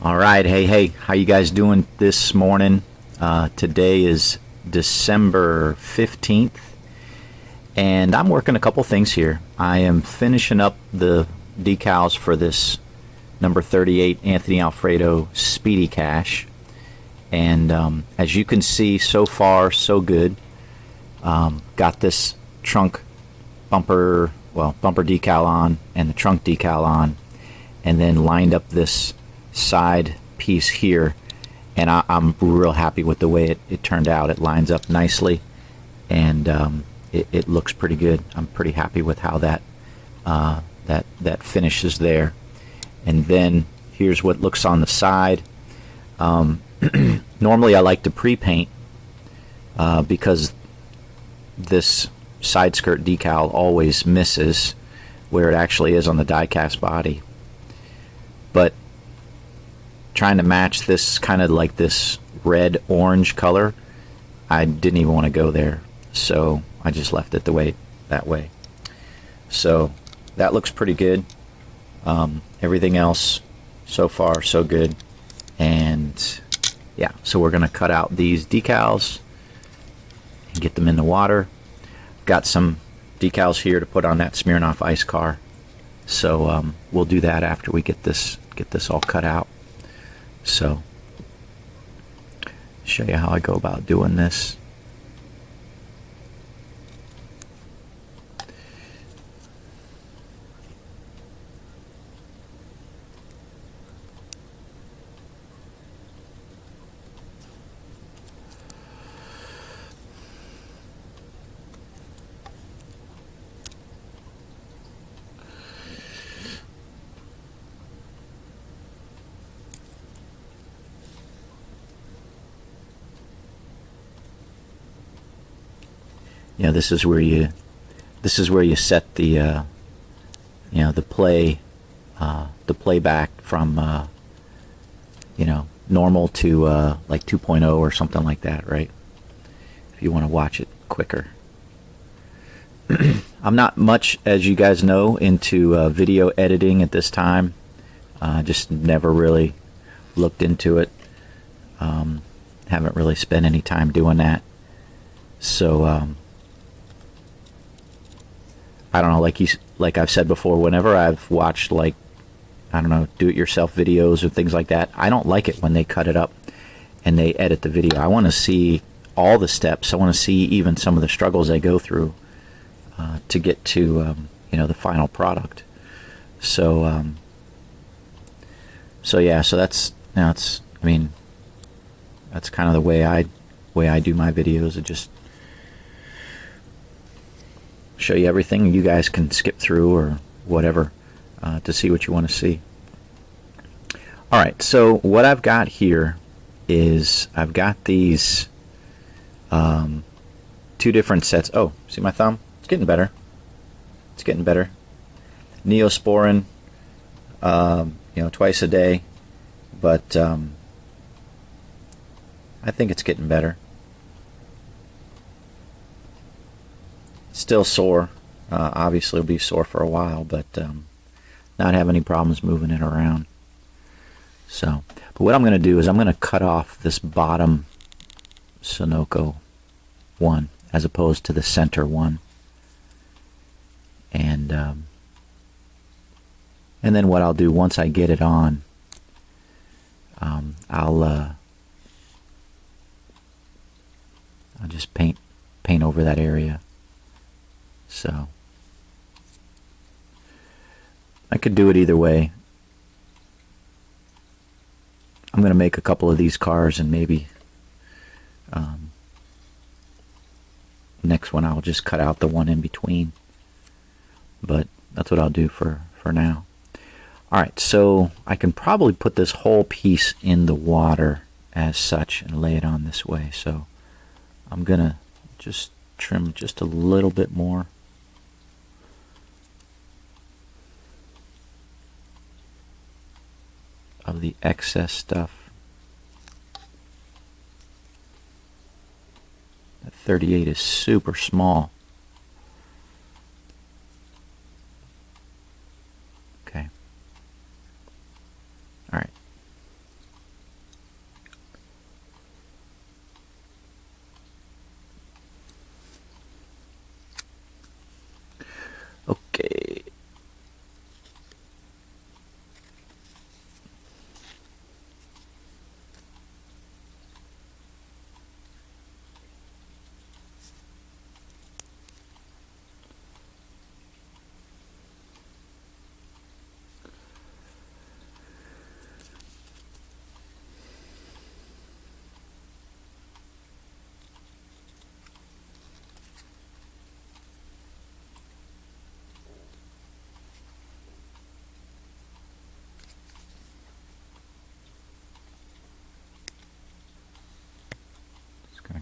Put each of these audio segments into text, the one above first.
All right, hey, how you guys doing this morning? Today is December 15th, and I'm working a couple things here. I am finishing up the decals for this number 38 Anthony Alfredo Speedy cache, and as you can see, so far so good. Got this trunk bumper decal on and the trunk decal on, and then lined up this side piece here, and I'm real happy with the way it turned out. It lines up nicely, and it looks pretty good. I'm pretty happy with how that finishes there. And then here's what looks on the side. Normally I like to pre-paint because this side skirt decal always misses where it actually is on the die-cast body, but trying to match this kind of like this red orange color, I didn't even want to go there, so I just left it that way. So that looks pretty good. Everything else so far so good. And yeah, so we're gonna cut out these decals and get them in the water. Got some decals here to put on that Smirnoff ice car, so we'll do that after we get this all cut out. So, show you how I go about doing this. This is where you set the the playback from normal to like 2.0 or something like that, right? If you want to watch it quicker. I'm not much, as you guys know, into video editing at this time. Just never really looked into it. Haven't really spent any time doing that. So I don't know, like I've said before, whenever I've watched, like, I don't know, do-it-yourself videos or things like that, I don't like it when they cut it up and they edit the video. I want to see all the steps. I want to see even some of the struggles they go through to get to the final product. So yeah, so that's that's kind of the way I do my videos. I just show you everything. You guys can skip through or whatever to see what you want to see. Alright, so what I've got here is I've got these two different sets. Oh, see my thumb? It's getting better. It's getting better. Neosporin, twice a day, but I think it's getting better. Still sore. Obviously it'll be sore for a while, but not have any problems moving it around. So, but what I'm going to do is I'm going to cut off this bottom Sunoco one as opposed to the center one, and then what I'll do once I get it on, I'll just paint over that area. So I could do it either way. I'm going to make a couple of these cars, and maybe next one I'll just cut out the one in between. But that's what I'll do for now. Alright, so I can probably put this whole piece in the water as such and lay it on this way. So I'm going to just trim just a little bit more. Of the excess stuff. That 38 is super small. Okay. Alright.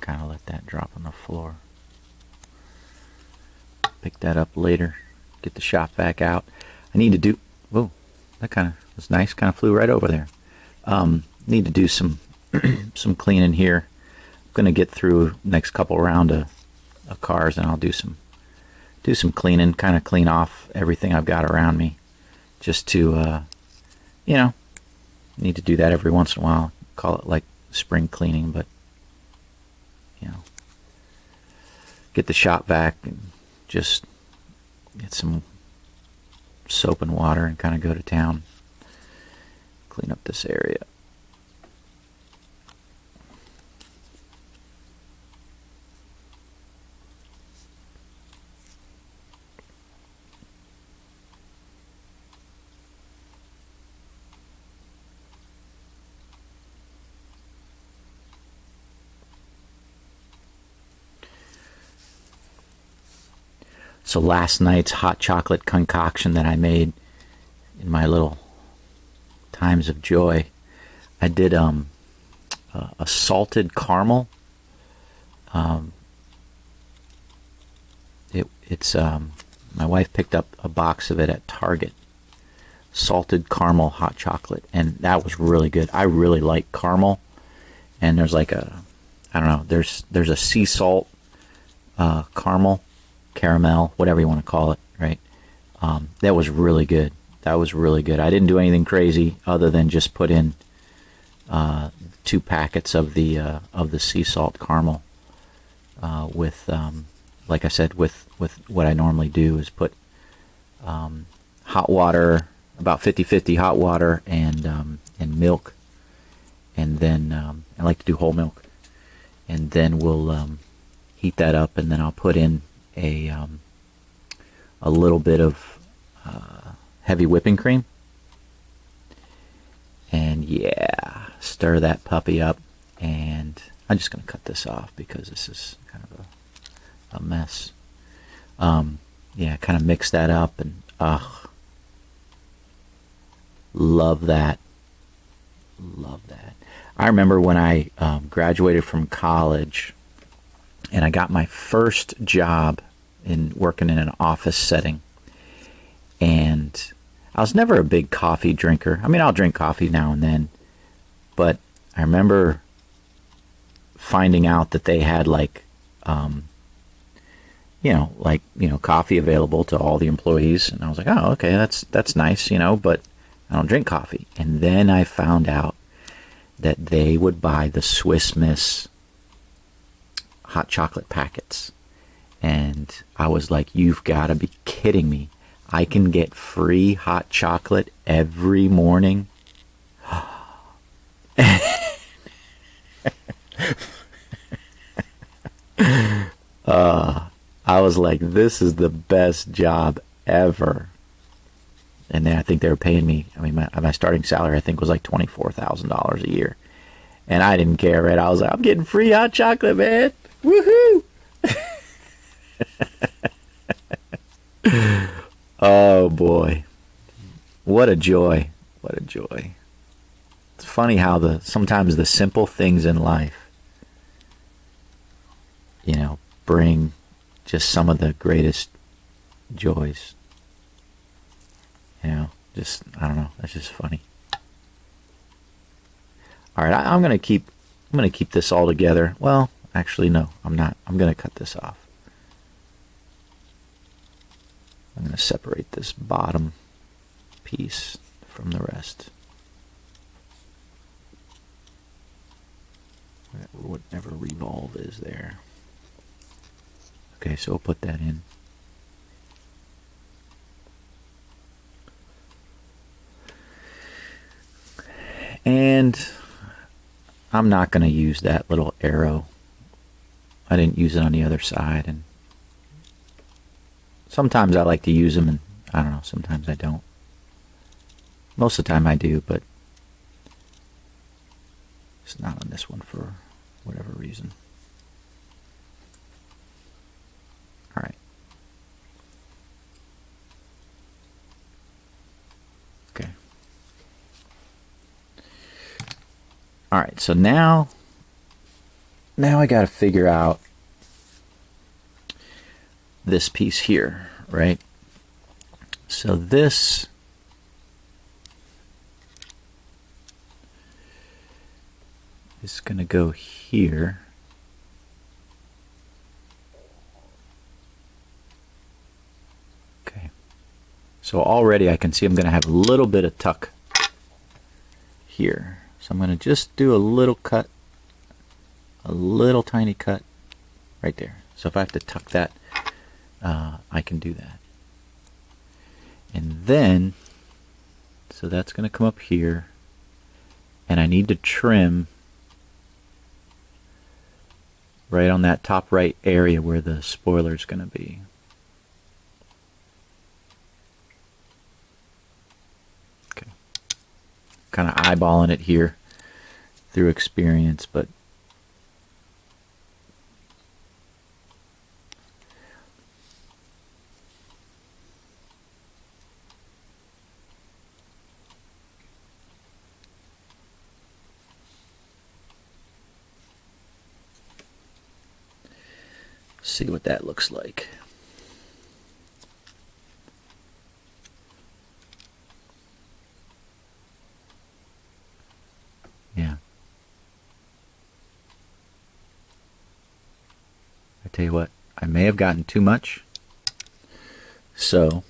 kind of let that drop on the floor. Pick that up later. Get the shop vac out. I need to do... Whoa, that kind of was nice. Kind of flew right over there. Need to do some some cleaning here. I'm going to get through next couple round of cars, and I'll do some cleaning, kind of clean off everything I've got around me, just to need to do that every once in a while. Call it like spring cleaning, but get the shop vac and just get some soap and water and kind of go to town, clean up this area. So last night's hot chocolate concoction that I made in my little times of joy, I did a salted caramel. It's my wife picked up a box of it at Target. Salted caramel hot chocolate, and that was really good. I really like caramel, and there's like there's a sea salt caramel, whatever you want to call it, right? That was really good. I didn't do anything crazy other than just put in 2 packets of the sea salt caramel with, like I said, with what I normally do is put hot water, about 50-50 hot water and milk, and then I like to do whole milk, and then we'll heat that up, and then I'll put in a little bit of heavy whipping cream, and stir that puppy up. And I'm just going to cut this off because this is kind of a mess. Kind of mix that up, and love that. I remember when I graduated from college and I got my first job in working in an office setting, and I was never a big coffee drinker. I mean, I'll drink coffee now and then, but I remember finding out that they had coffee available to all the employees, and I was like, oh, okay, that's nice, but I don't drink coffee. And then I found out that they would buy the Swiss Miss hot chocolate packets, and I was like, you've got to be kidding me. I can get free hot chocolate every morning. I was like, this is the best job ever. And then I think they were paying me, my starting salary I think was like $24,000 a year, and I didn't care, right? I was like, I'm getting free hot chocolate, man. Woohoo! Oh boy, what a joy. It's funny how sometimes the simple things in life bring just some of the greatest joys. I don't know, that's just funny. All right, I'm gonna keep this all together. Well, actually, no, I'm not. I'm gonna cut this off. I'm gonna separate this bottom piece from the rest. Whatever revolve is there. Okay, so we'll put that in. And I'm not going to use that little arrow. I didn't use it on the other side, and sometimes I like to use them, and I don't know, sometimes I don't. Most of the time I do, but it's not on this one for whatever reason. All right. Okay. All right, so now now I got to figure out this piece here, right? So this is going to go here. Okay. So already I can see I'm going to have a little bit of tuck here. So I'm going to just do a little cut, a little tiny cut right there. So if I have to tuck that, I can do that. And then, so that's going to come up here, and I need to trim right on that top right area where the spoiler is going to be. Okay. Kind of eyeballing it here through experience, but see what that looks like. Yeah. I tell you what, I may have gotten too much. So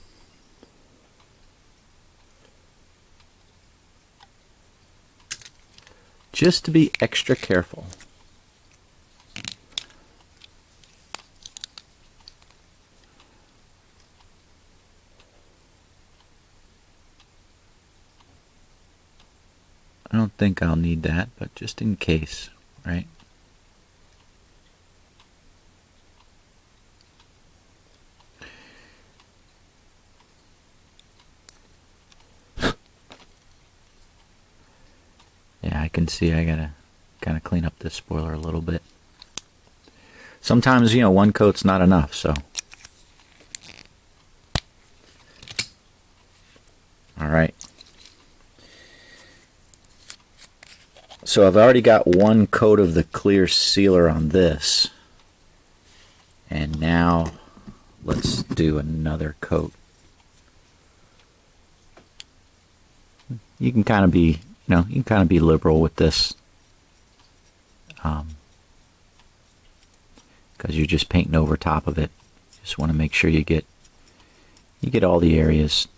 just to be extra careful, I don't think I'll need that, but just in case, right? Yeah, I can see I gotta kind of clean up this spoiler a little bit. Sometimes, you know, one coat's not enough, so. All right. So I've already got one coat of the clear sealer on this, and now let's do another coat. You can kind of be, you can kind of be liberal with this, because you're just painting over top of it. Just want to make sure you get all the areas.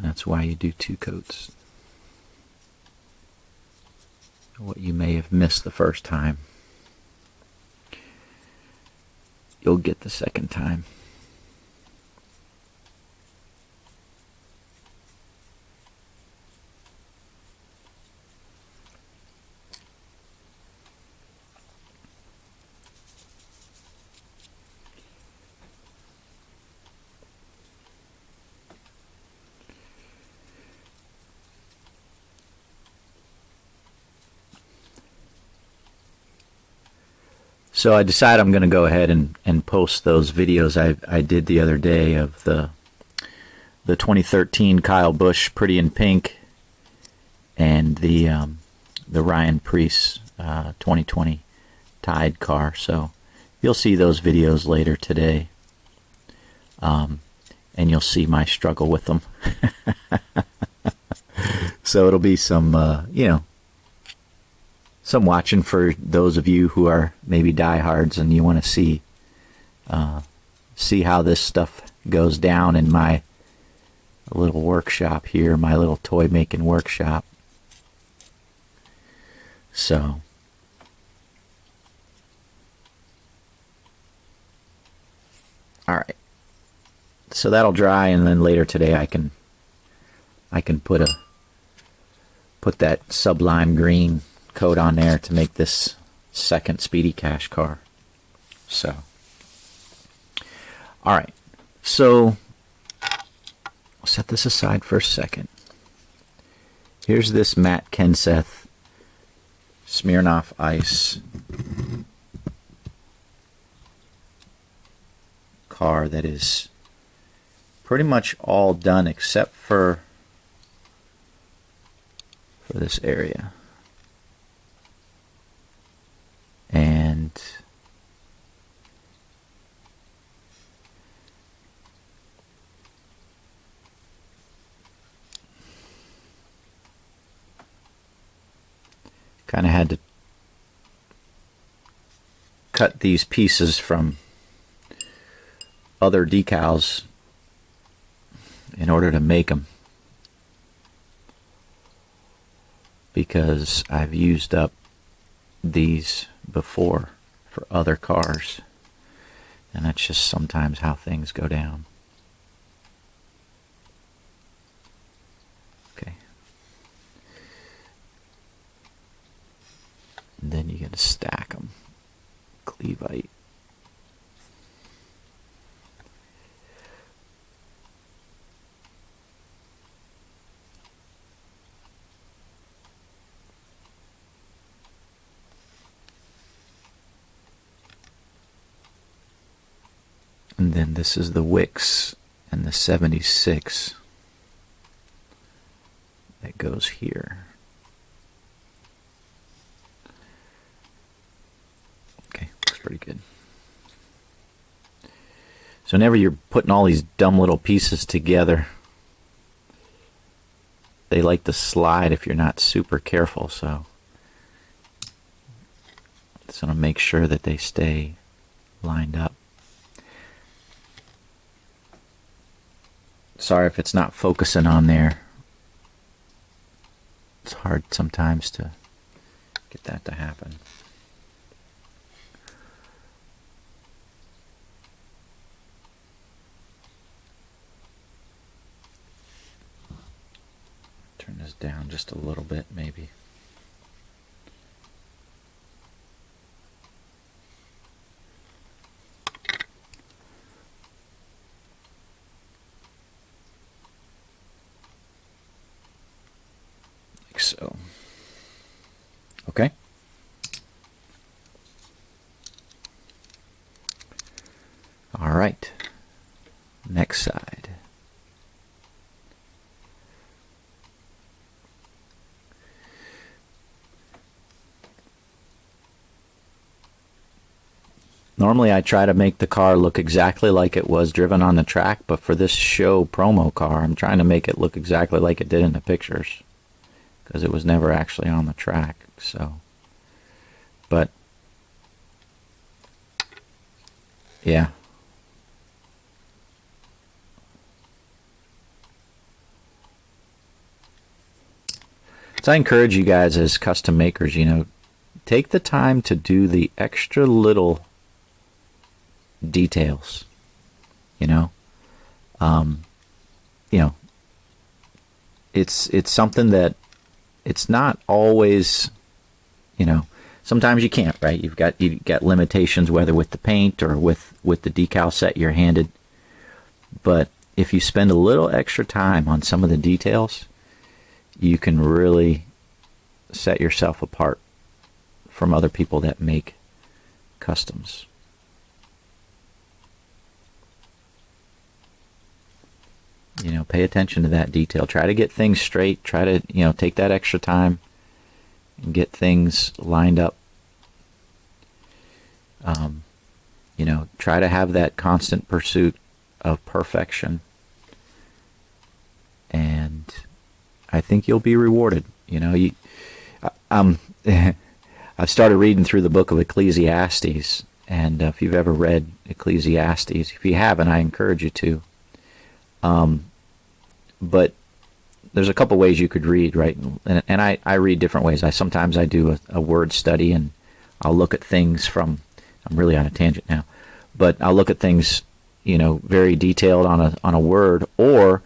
That's why you do two coats. What you may have missed the first time, you'll get the second time. So I decided I'm going to go ahead and post those videos I did the other day of the 2013 Kyle Busch Pretty in Pink and the Ryan Preece 2020 Tide car. So you'll see those videos later today, and you'll see my struggle with them. So it'll be some, some watching for those of you who are maybe diehards and you want to see how this stuff goes down in my little workshop here, my little toy making workshop. So all right, so that'll dry, and then later today I can put that sublime green coat on there to make this second Speedy Cash car. So, all right, so I'll set this aside for a second. Here's this Matt Kenseth Smirnoff Ice car that is pretty much all done except for this area. And kind of had to cut these pieces from other decals in order to make them, because I've used up these before for other cars, and that's just sometimes how things go down. Okay. And then you got to stack them. Cleveite. And then this is the wicks and the 76 that goes here. Okay, looks pretty good. So whenever you're putting all these dumb little pieces together, they like to slide if you're not super careful, so just want to make sure that they stay lined up. Sorry if it's not focusing on there. It's hard sometimes to get that to happen. Turn this down just a little bit, maybe. So, okay. All right. Next side. Normally I try to make the car look exactly like it was driven on the track, but for this show promo car, I'm trying to make it look exactly like it did in the pictures, because it was never actually on the track. So, but yeah, so I encourage you guys as custom makers, take the time to do the extra little details. It's something that it's not always, sometimes you can't, right? You've got limitations, whether with the paint or with the decal set you're handed. But if you spend a little extra time on some of the details, you can really set yourself apart from other people that make customs. Pay attention to that detail. Try to get things straight. Try to, take that extra time and get things lined up. Try to have that constant pursuit of perfection. And I think you'll be rewarded. I've started reading through the book of Ecclesiastes. And if you've ever read Ecclesiastes, if you haven't, I encourage you to. But there's a couple ways you could read, right? And I read different ways. Sometimes I do a word study, and I'll look at things from, I'm really on a tangent now, but I'll look at things, very detailed on a word, or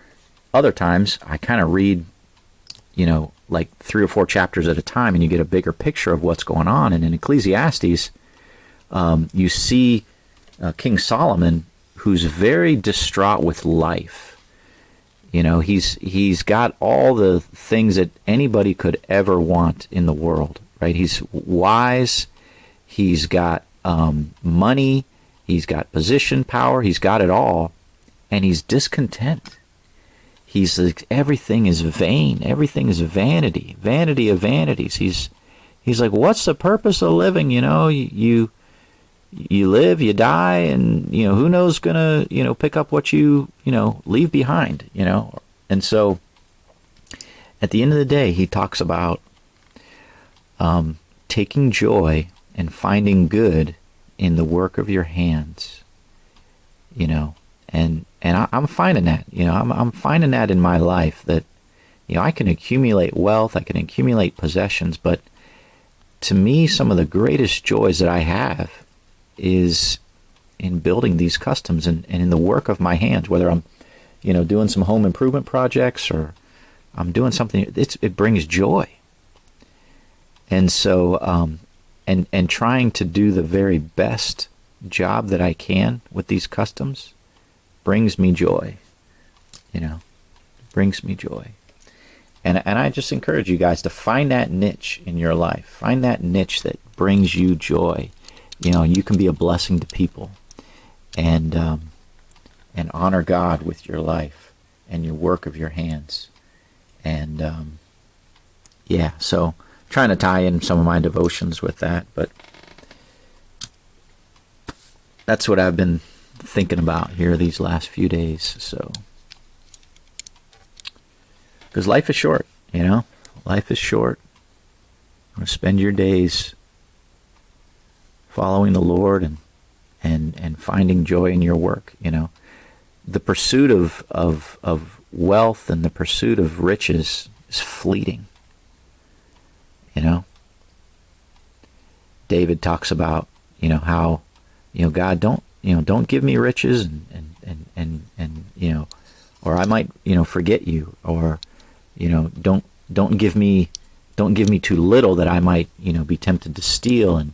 other times I kind of read, like 3 or 4 chapters at a time, and you get a bigger picture of what's going on. And in Ecclesiastes, you see King Solomon, who's very distraught with life. He's got all the things that anybody could ever want in the world, right? right? He's wise. He's got money. He's got position, power. He's got it all. And he's discontent. He's like, everything is vain. Everything is vanity. Vanity of vanities. He's like, what's the purpose of living? You know, you live, you die, and, you know, who knows gonna, you know, pick up what you know, leave behind, you know? And so at the end of the day, he talks about taking joy and finding good in the work of your hands, you know, and I'm finding that, you know, I'm finding that in my life, that, you know, I can accumulate wealth, I can accumulate possessions, but to me, some of the greatest joys that I have is in building these customs and in the work of my hands, whether I'm, you know, doing some home improvement projects or I'm doing something, it brings joy. And so, and trying to do the very best job that I can with these customs brings me joy, you know, brings me joy. And I just encourage you guys to find that niche in your life. Find that niche that brings you joy. You know, you can be a blessing to people and honor God with your life and your work of your hands. And, yeah, so trying to tie in some of my devotions with that, but that's what I've been thinking about here these last few days. So, because life is short, you know, life is short. You want to spend your days following the Lord and finding joy in your work, you know. The pursuit of wealth and the pursuit of riches is fleeting, you know. David talks about, you know, how, you know, God, don't give me riches and you know, or I might, you know, forget you, or, you know, don't give me too little that I might, you know, be tempted to steal and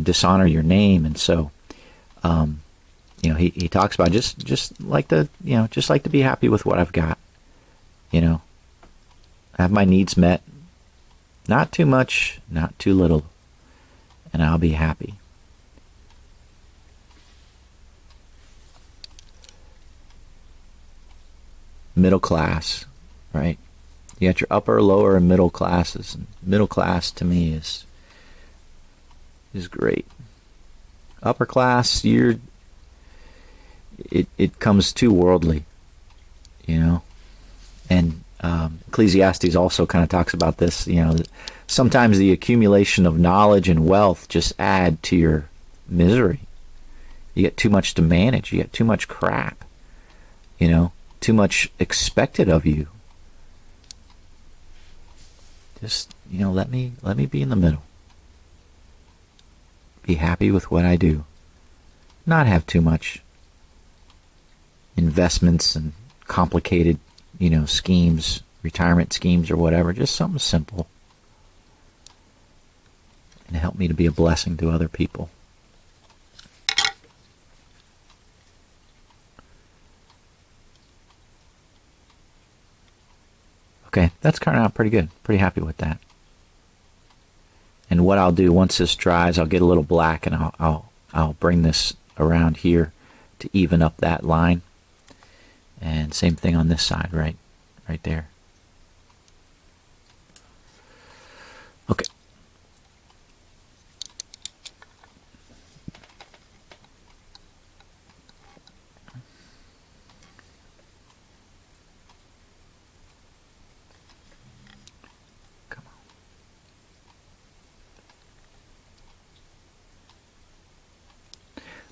dishonor your name. And so, you know, he talks about just like to, you know, just like to be happy with what I've got, you know, have my needs met, not too much, not too little, and I'll be happy. Middle class, right? You got your upper, lower, and middle classes. And middle class to me is great. Upper class, it comes too worldly, you know. And Ecclesiastes also kind of talks about this, you know, that sometimes the accumulation of knowledge and wealth just add to your misery. You get too much to manage. You get too much crap, you know, too much expected of you. Just, you know, let me be in the middle. Be happy with what I do. Not have too much investments and complicated, you know, schemes, retirement schemes or whatever. Just something simple. And help me to be a blessing to other people. Okay, that's kind of out pretty good. Pretty happy with that. And what I'll do once this dries, I'll get a little black and I'll bring this around here to even up that line. And same thing on this side, right there. Okay.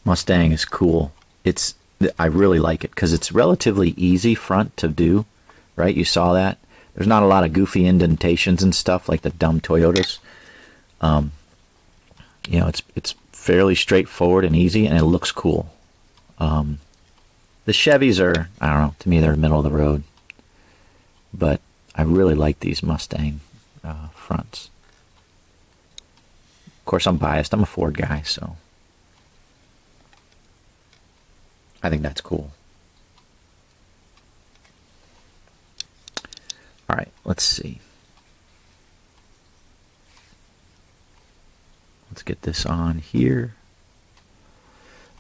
Mustang is cool. I really like it because it's relatively easy front to do, right? You saw that. There's not a lot of goofy indentations and stuff like the dumb Toyotas. You know, it's fairly straightforward and easy, and it looks cool. The Chevys are, I don't know, to me they're middle of the road, but I really like these Mustang fronts. Of course, I'm biased. I'm a Ford guy, so I think that's cool. All right, let's see. Let's get this on here.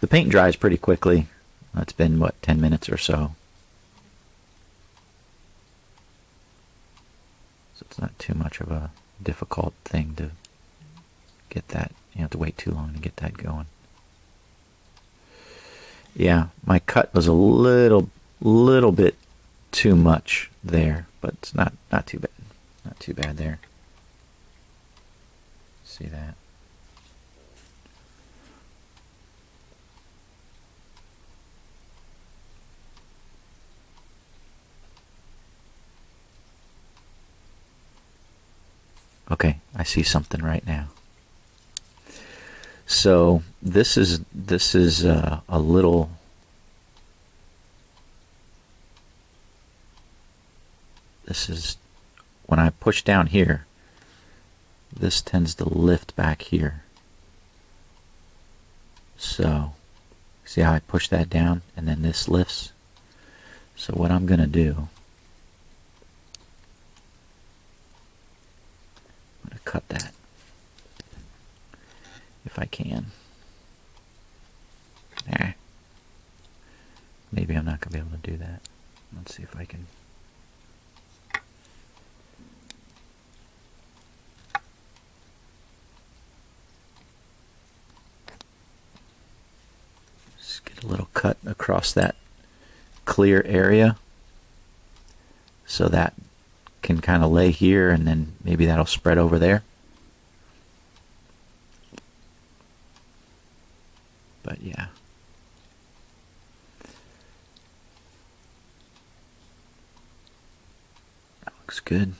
The paint dries pretty quickly. It's been, what, 10 minutes or so. So it's not too much of a difficult thing to get that. You don't have to wait too long to get that going. Yeah, my cut was a little bit too much there, but it's not too bad. Not too bad there. See that? Okay, I see something right now. So this is a little. This is when I push down here. This tends to lift back here. So see how I push that down and then this lifts. So what I'm gonna do, I'm gonna cut that if I can. Maybe I'm not gonna be able to do that. Let's see if I can. Just get a little cut across that clear area so that can kind of lay here, and then maybe that'll spread over there. But yeah. That looks good.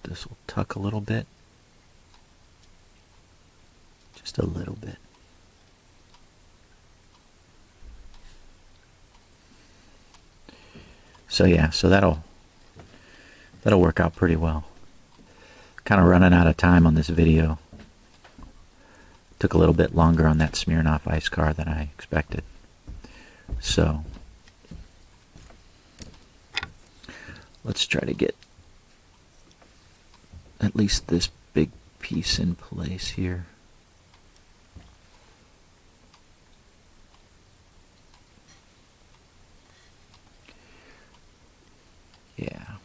This will tuck a little bit. Just a little bit. So yeah, so that'll work out pretty well. Kind of running out of time on this video. Took a little bit longer on that Smirnoff ice car than I expected. So let's try to get at least this big piece in place here. Yeah.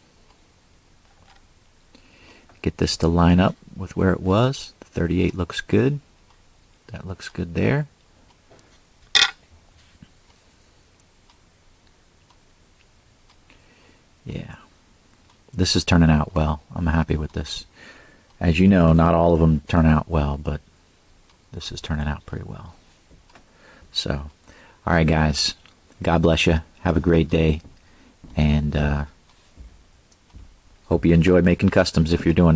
Get this to line up with where it was. The 38 looks good. That looks good there. Yeah. This is turning out well. I'm happy with this. As you know, not all of them turn out well, but this is turning out pretty well. So, all right, guys. God bless you. Have a great day. And hope you enjoy making customs if you're doing that.